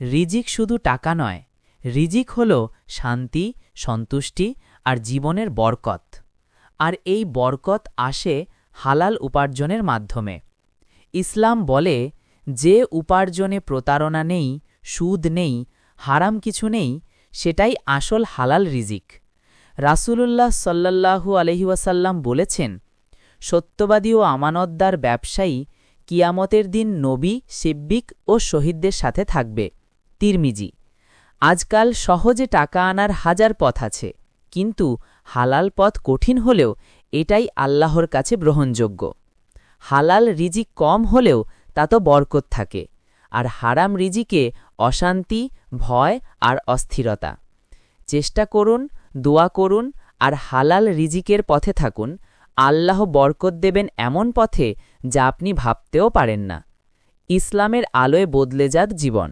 রিজিক শুধু টাকা নয়, রিজিক হল শান্তি, সন্তুষ্টি আর জীবনের বরকত। আর এই বরকত আসে হালাল উপার্জনের মাধ্যমে। ইসলাম বলে, যে উপার্জনে প্রতারণা নেই, সুদ নেই, হারাম কিছু নেই, সেটাই আসল হালাল রিজিক। রাসূলুল্লাহ সাল্লাল্লাহু আলাইহি ওয়াসাল্লাম বলেছেন, সত্যবাদী ও আমানতদার ব্যবসায়ী কিয়ামতের দিন নবী, সিদ্দিক ও শহীদদের সাথে থাকবে। তিরমিজি। আজকাল সহজে টাকা আনার হাজার পথ আছে, কিন্তু হালাল পথ কঠিন হলেও এটাই আল্লাহর কাছে গ্রহণযোগ্য। হালাল রিজিক কম হলেও তাতে বরকত থাকে, আর হারাম রিজিকে অশান্তি, ভয় আর অস্থিরতা। চেষ্টা করুন, দোয়া করুন আর হালাল রিজিকের পথে থাকুন। আল্লাহ বরকত দেবেন এমন পথে যা আপনি ভাবতেও পারেন না। ইসলামের আলোয় বদলে যাক জীবন।